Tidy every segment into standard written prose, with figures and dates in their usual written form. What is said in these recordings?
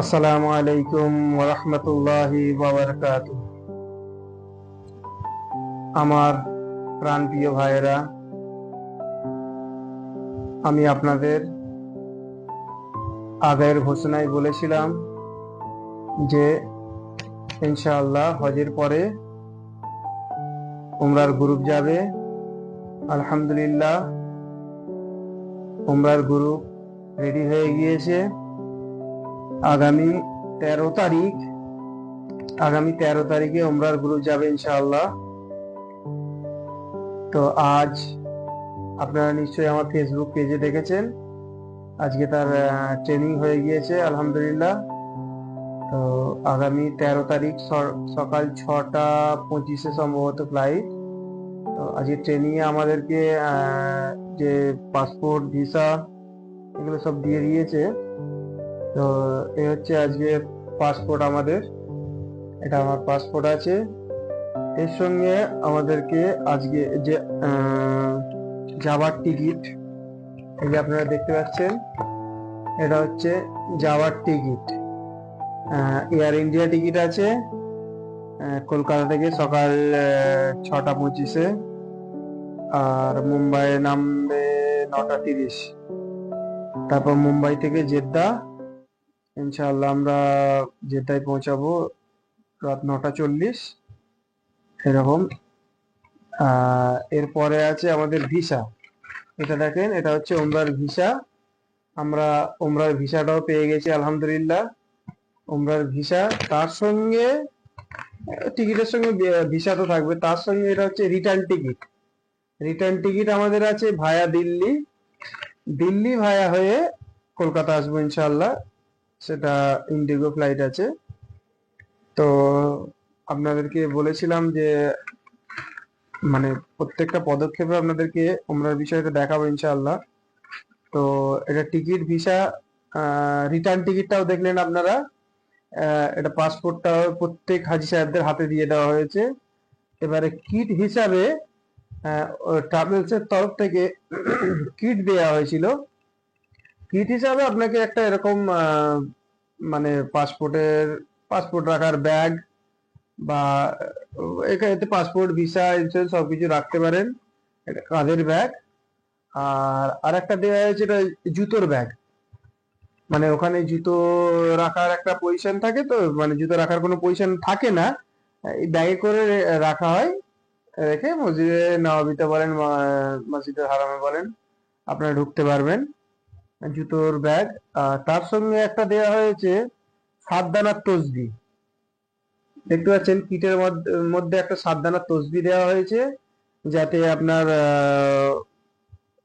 আসসালামু আলাইকুম ওয়া রাহমাতুল্লাহি ওয়া বারাকাতুহু। আমার প্রাণপ্রিয় ভাইয়েরা, আমি আপনাদের আগের ঘোষণায় বলেছিলাম যে ইনশাআল্লাহ হজের পরে উমরার গ্রুপ যাবে। আলহামদুলিল্লাহ, উমরার গ্রুপ রেডি হয়ে গিয়েছে। আগামী 13 তারিখে উমরার গ্রুপ যাবে ইনশাআল্লাহ। তো আজ আপনারা নিশ্চয়ই আমার ফেসবুক পেজে দেখেছেন, আজকে তার ট্রেনিং হয়ে গিয়েছে আলহামদুলিল্লাহ। তো আগামী 13 তারিখ সকাল 6:25 সম্ভবত ফ্লাইট। তো আজকে ট্রেনিং এ আমাদেরকে যে পাসপোর্ট ভিসা এগুলো সব দিয়ে দিয়েছে। তো এই হচ্ছে আজকে পাসপোর্ট আমাদের, এটা আমার পাসপোর্ট আছে। এর সঙ্গে আমাদেরকে আজকে যে যাওয়ার টিকিট, এই যে আপনারা দেখতে পাচ্ছেন, এটা হচ্ছে যাওয়ার টিকিট। এয়ার ইন্ডিয়া টিকিট আছে কলকাতা থেকে সকাল 6:25, আর মুম্বাই নামবে 9:30। তারপর মুম্বাই থেকে জেদ্দা, ইনশাআল্লাহ আমরা জেদ্দায় পৌঁছাবো রাত 9:40 এরকম। এরপরে আছে আমাদের ভিসা, এটা দেখেন, এটা হচ্ছে উমরার ভিসা। আমরা উমরার ভিসাটাও পেয়ে গেছি আলহামদুলিল্লাহ। উমরার ভিসা, তার সঙ্গে টিকিটের সঙ্গে ভিসা তো থাকবে, তার সঙ্গে এটা হচ্ছে রিটার্ন টিকিট। রিটার্ন টিকিট আমাদের আছে ভায়া দিল্লি, দিল্লি ভায়া হয়ে কলকাতা আসবো ইনশাআল্লাহ, সেটা ইন্ডিগো ফ্লাইট আছে। তো আপনাদেরকে বলেছিলাম যে মানে প্রত্যেকটা পদক্ষেপে আপনাদেরকে উমরার বিষয়টা দেখাবো ইনশাআল্লাহ। তো এটা টিকিট, ভিসা, রিটার্ন টিকিটটাও দেখলেন আপনারা। এটা পাসপোর্টটাও প্রত্যেক হাজি সাহেবদের হাতে দিয়ে দেওয়া হয়েছে। এবারে কিট হিসাবে ট্রাভেলস এর তরফ থেকে কিট দেওয়া হয়েছিল। কিট হিসাবে আপনাকে একটা এরকম মানে পাসপোর্ট রাখার ব্যাগ, বা এতে পাসপোর্ট ভিসা ইন্স্যুরেন্স সবকিছু রাখতে পারেন, এটা কাঁধের ব্যাগ। আর আরেকটা দেওয়া হয়েছে এটা জুতোর ব্যাগ, মানে ওখানে জুতো রাখার একটা পজিশন থাকে, তো মানে জুতো রাখার কোনো পজিশন থাকে না, এই ব্যাগে করে রাখা হয়। রেখে মসজিদে নববীতে বলেন, মসজিদের হারামে বলেন, আপনারা ঢুকতে পারবেন। জুতোর ব্যাগ। তার সঙ্গে একটা দেওয়া হয়েছে 7 দানার তসবি, দেখতে পাচ্ছেন কিটের মধ্যে একটা 7 দানার তসবি দেওয়া হয়েছে, যাতে আপনার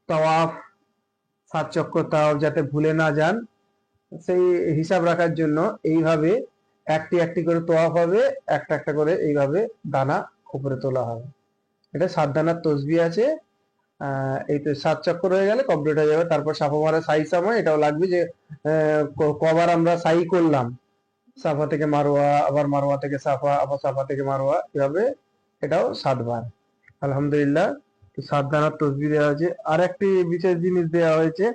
তাওয়াফ, 7 চক্কর তাওয়াফ যাতে ভুলে না যান, সেই হিসাব রাখার জন্য এইভাবে একটি একটি করে তোয়াফ হবে, একটা একটা করে এইভাবে দানা উপরে তোলা হবে। এটা 7 দানার তসবি আছে। এই তো 7 চক্কর হয়ে গেলে কমপ্লিট হয়ে যাবে। তারপর সাফা মারা সাই সময় এটাও লাগবে যে কবার আমরা সাই করলাম, সাফা থেকে মারোয়া, আবার মারোয়া থেকে সাফা, আবার সাফা থেকে মারোয়া, এভাবে এটাও 7 বার। আলহামদুলিল্লাহ, 7 দানার তসবি দেওয়া হয়েছে। আর একটি বিশেষ জিনিস দেওয়া হয়েছে,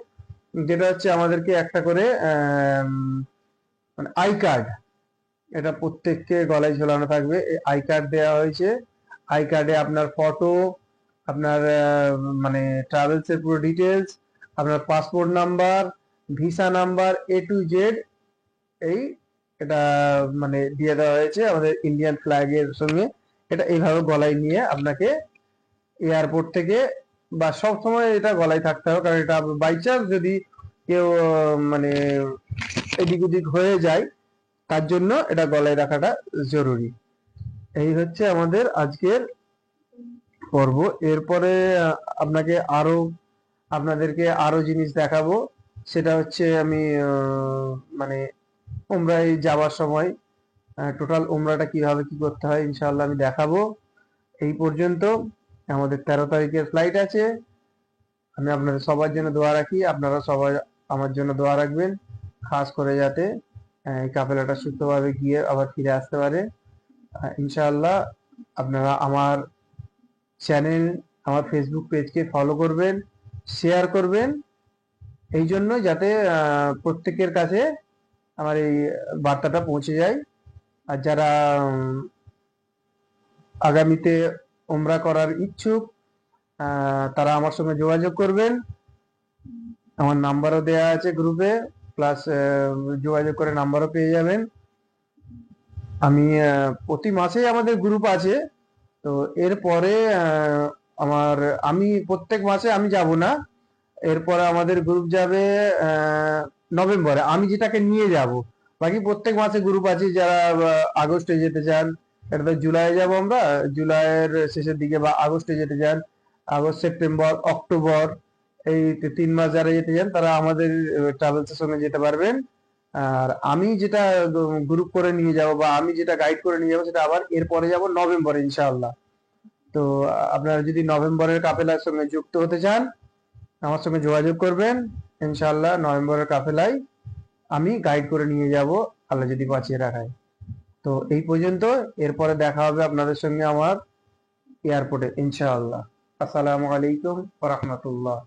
যেটা হচ্ছে আমাদেরকে একটা করে মানে আই কার্ড, এটা প্রত্যেককে গলায় ঝোলানো থাকবে। এই আই কার্ড দেওয়া হয়েছে। আই কার্ডে আপনার ফটো, আপনার মানে ট্রাভেলস এর পুরো ডিটেলস, আপনার passport number, visa number, A to Z, এই এটা মানে দিয়ে দেওয়া হয়েছে আমাদের ইন্ডিয়ান ফ্ল্যাগ এর সঙ্গে। এটা এইভাবে গলায় নিয়ে আপনাকে এয়ারপোর্ট থেকে, বা সব সময় এটা গলায় থাকতে হবে, কারণ এটা বাই চান্স যদি কেউ মানে এদিক ওদিক হয়ে যায়, তার জন্য এটা গলায় রাখাটা জরুরি। এই হচ্ছে আমাদের আজকের পর্ব। এরপরে আপনাদেরকে আরো জিনিস দেখাবো, সেটা হচ্ছে আমি মানে উমরায় যাওয়ার সময় টোটাল উমরাটা কিভাবে কি করতে হয় ইনশাআল্লাহ আমি দেখাবো। এই পর্যন্ত। আমাদের 13 তারিখের ফ্লাইট আছে। আমি আপনাদের সবার জন্য দোয়া রাখি, আপনারা সবাই আমার জন্য দোয়া রাখবেন, খাস করে যাতে এই কাফেলাটা সুস্থভাবে গিয়ে আবার ফিরে আসতে পারে ইনশাআল্লাহ। আপনারা আমার চ্যানেল, আমার ফেসবুক পেজকে ফলো করবেন, শেয়ার করবেন, এই জন্য যাতে প্রত্যেকের কাছে আমার এই বার্তাটা পৌঁছে যায়। আর যারা আগামীতে উমরা করার ইচ্ছুক তারা আমার সঙ্গে যোগাযোগ করবেন। আমার নাম্বারও দেওয়া আছে গ্রুপে, প্লাস যোগাযোগ করে নাম্বারও পেয়ে যাবেন। আমি প্রতি মাসেই আমাদের গ্রুপ আছে। তো এরপরে আমি প্রত্যেক মাসে আমি যাব না, এরপরে আমাদের গ্রুপ যাবে নভেম্বরে, আমি যেটাকে নিয়ে যাব। বাকি প্রত্যেক মাসে গ্রুপ আছে। যারা আগস্টে যেতে চান, এটা তো জুলাই যাব আমরা, জুলাইয়ের শেষের দিকে, বা আগস্টে যেতে চান, আগস্ট সেপ্টেম্বর অক্টোবর, এই 3 মাস যারা যেতে চান তারা আমাদের ট্রাভেলসের সঙ্গে যেতে পারবেন। আর আমি যেটা গ্রুপ করে নিয়ে যাব বা আমি যেটা গাইড করে নিয়ে যাবো সেটা আবার এরপরে যাব নভেম্বরে ইনশাআল্লাহ। তো আপনারা যদি নভেম্বরের কাফেলার সঙ্গে যুক্ত হতে চান আমার সঙ্গে যোগাযোগ করবেন। ইনশাআল্লাহ নভেম্বরের কাফেলায় আমি গাইড করে নিয়ে যাব, আল্লাহ যদি বাঁচিয়ে রাখায়। তো এই পর্যন্ত, এরপরে দেখা হবে আপনাদের সঙ্গে আমার এয়ারপোর্টে ইনশাআল্লাহ। আসসালামু আলাইকুম ওয়া রাহমাতুল্লাহ।